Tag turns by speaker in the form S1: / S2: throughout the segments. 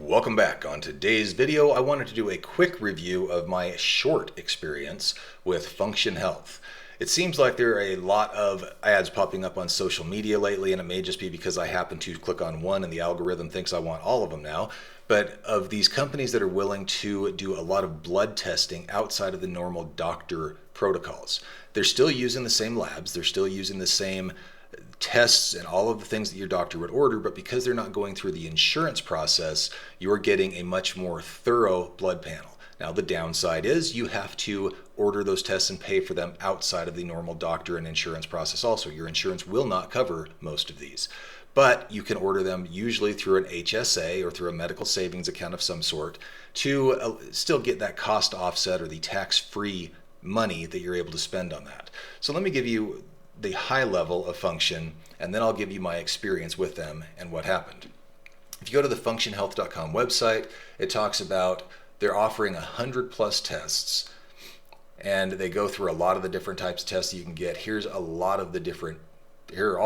S1: Welcome back. On today's video, I wanted to do a quick review of my short experience with Function Health. It seems like there are a lot of ads popping up on social media lately, and it may just be because I happen to click on one and the algorithm thinks I want all of them now. But of these companies that are willing to do a lot of blood testing outside of the normal doctor protocols, they're still using the same labs, they're still using the same tests and all of the things that your doctor would order, but because they're not going through the insurance process, you're getting a much more thorough blood panel. Now, the downside is you have to order those tests and pay for them outside of the normal doctor and insurance process also. Your insurance will not cover most of these, but you can order them usually through an HSA or through a medical savings account of some sort to still get that cost offset or the tax-free money that you're able to spend on that. So let me give you the high level of Function, and then I'll give you my experience with them and what happened. If you go to the functionhealth.com website, it talks about they're offering 100 plus tests, and they go through a lot of the different types of tests that you can get. Here are all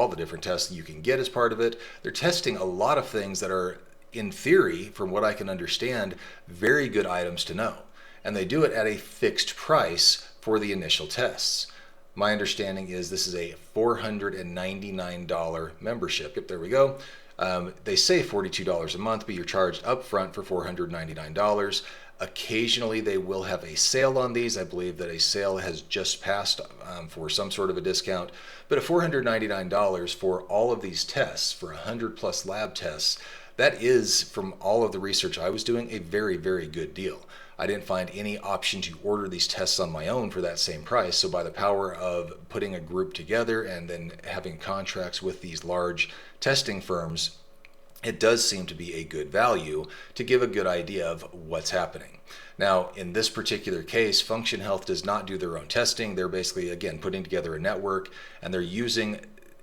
S1: the different tests that you can get as part of it. They're testing a lot of things that are, in theory, from what I can understand, very good items to know. And they do it at a fixed price for the initial tests. My understanding is this is a $499 membership. Yep, there we go. They say $42 a month, but you're charged up front for $499. Occasionally, they will have a sale on these. I believe that a sale has just passed for some sort of a discount. But at $499 for all of these tests, for 100 plus lab tests, that is, from all of the research I was doing, a very, very good deal. I didn't find any option to order these tests on my own for that same price. So by the power of putting a group together and then having contracts with these large testing firms, it does seem to be a good value to give a good idea of what's happening. Now, in this particular case, Function Health does not do their own testing. They're basically, again, putting together a network, and they're using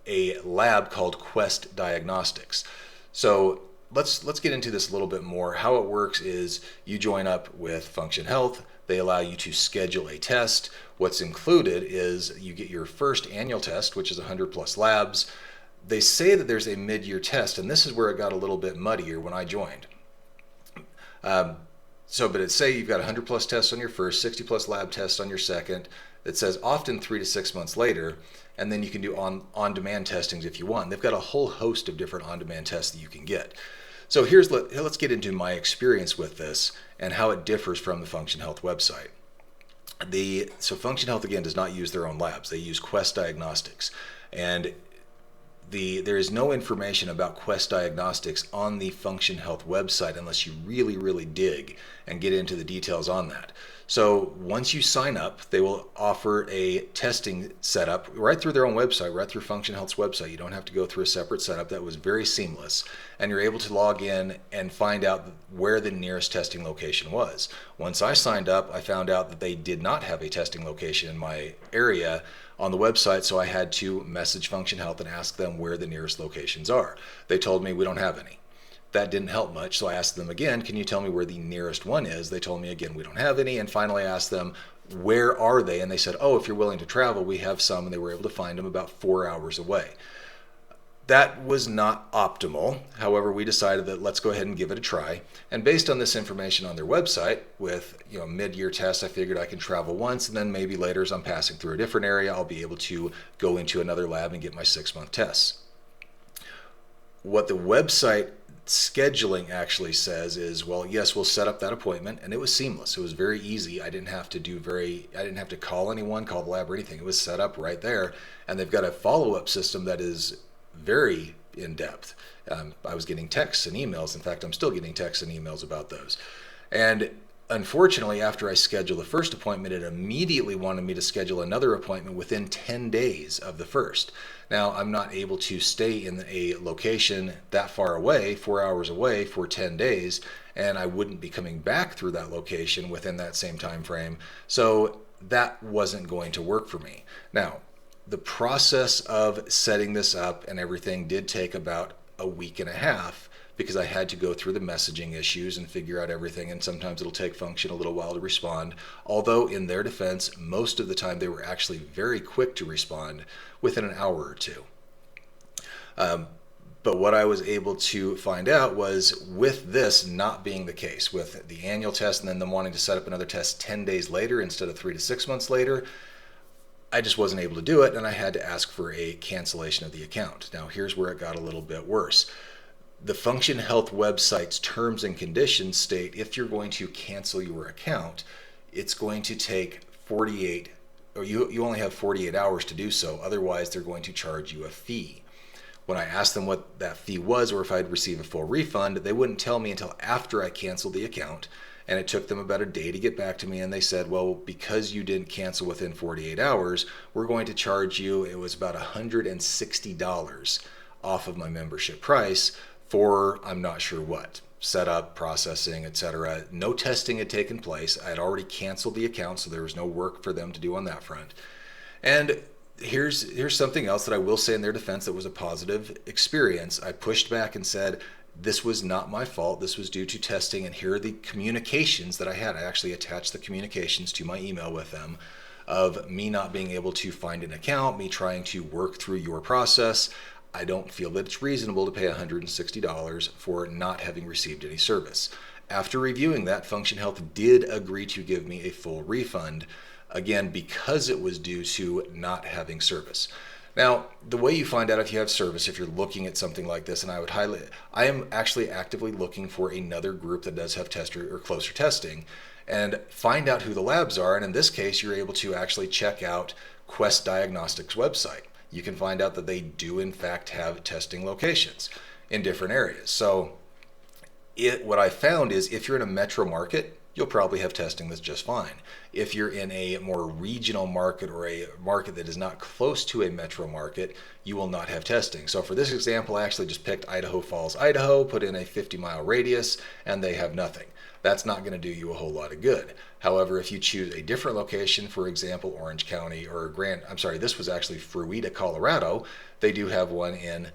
S1: a lab called Quest Diagnostics. So let's get into this a little bit more. How it works is you join up with Function Health. They allow you to schedule a test. What's included is you get your first annual test, which is 100 plus labs. They say that there's a mid-year test, and this is where it got a little bit muddier when I joined. But it say you've got 100 plus tests on your first, 60 plus lab tests on your second. It says often 3 to 6 months later, and then you can do on-demand testings if you want. They've got a whole host of different on-demand tests that you can get. So let's get into my experience with this and how it differs from the Function Health website. So Function Health, again, does not use their own labs. They use Quest Diagnostics. And there is no information about Quest Diagnostics on the Function Health website unless you really, really dig and get into the details on that. So once you sign up, they will offer a testing setup right through their own website, right through Function Health's website. You don't have to go through a separate setup. That was very seamless. And you're able to log in and find out where the nearest testing location was. Once I signed up, I found out that they did not have a testing location in my area on the website, so I had to message Function Health and ask them where the nearest locations are. They told me we don't have any. That didn't help much, so I asked them again, can you tell me where the nearest one is? They told me again, we don't have any, and finally I asked them, where are they? And they said, oh, if you're willing to travel, we have some, and they were able to find them about 4 hours away. That was not optimal. However, we decided that let's go ahead and give it a try. And based on this information on their website, with mid-year tests, I figured I can travel once, and then maybe later as I'm passing through a different area, I'll be able to go into another lab and get my 6-month tests. What the website scheduling actually says is, well, yes, we'll set up that appointment, and it was seamless. It was very easy. I didn't have to call anyone, call the lab or anything. It was set up right there, and they've got a follow-up system that is very in-depth. I was getting texts and emails. In fact, I'm still getting texts and emails about those. And unfortunately, after I scheduled the first appointment, it immediately wanted me to schedule another appointment within 10 days of the first. Now, I'm not able to stay in a location that far away, 4 hours away, for 10 days, and I wouldn't be coming back through that location within that same time frame. So that wasn't going to work for me. Now, the process of setting this up and everything did take about a week and a half because I had to go through the messaging issues and figure out everything, and sometimes it'll take Function a little while to respond. Although in their defense, most of the time they were actually very quick to respond within an hour or two. But But what I was able to find out was, with this not being the case, with the annual test and then them wanting to set up another test 10 days later instead of 3 to 6 months later, I just wasn't able to do it, and I had to ask for a cancellation of the account. Now, here's where it got a little bit worse. The Function Health website's terms and conditions state if you're going to cancel your account, it's going to take 48, or you only have 48 hours to do so. Otherwise, they're going to charge you a fee. When I asked them what that fee was or if I'd receive a full refund, they wouldn't tell me until after I canceled the account. And it took them about a day to get back to me, and they said, well, because you didn't cancel within 48 hours, we're going to charge you, it was about $160 off of my membership price for I'm not sure what. Setup, processing, etc. No testing had taken place. I had already canceled the account, so there was no work for them to do on that front. And here's something else that I will say in their defense that was a positive experience. I pushed back and said, this was not my fault. This was due to testing, and here are the communications that I had. I actually attached the communications to my email with them of me not being able to find an account, me trying to work through your process. I don't feel that it's reasonable to pay $160 for not having received any service. After reviewing that, Function Health did agree to give me a full refund, again, because it was due to not having service. Now, the way you find out if you have service, if you're looking at something like this, and I am actually actively looking for another group that does have tester or closer testing, and find out who the labs are. And in this case, you're able to actually check out Quest Diagnostics' website. You can find out that they do in fact have testing locations in different areas. So what I found is if you're in a metro market, you'll probably have testing that's just fine. If you're in a more regional market or a market that is not close to a metro market, you will not have testing. So for this example, I actually just picked Idaho Falls, Idaho, put in a 50-mile radius, and they have nothing. That's not going to do you a whole lot of good. However, if you choose a different location, for example, Orange County or this was actually Fruita, Colorado. They do have one in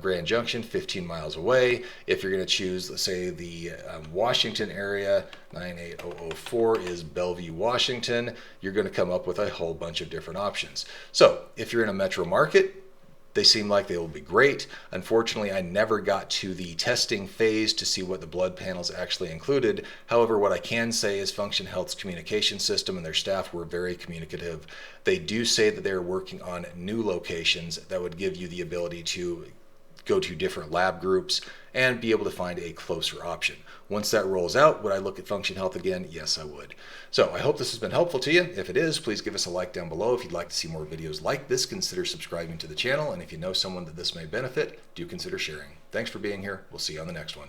S1: Grand Junction, 15 miles away. If you're going to choose, let's say, the Washington area, 98004 is Bellevue, Washington, you're going to come up with a whole bunch of different options. So if you're in a metro market, they seem like they will be great. Unfortunately, I never got to the testing phase to see what the blood panels actually included. However, what I can say is Function Health's communication system and their staff were very communicative. They do say that they're working on new locations that would give you the ability to go to different lab groups and be able to find a closer option. Once that rolls out, would I look at Function Health again? Yes, I would. So I hope this has been helpful to you. If it is, please give us a like down below. If you'd like to see more videos like this, consider subscribing to the channel. And if you know someone that this may benefit, do consider sharing. Thanks for being here. We'll see you on the next one.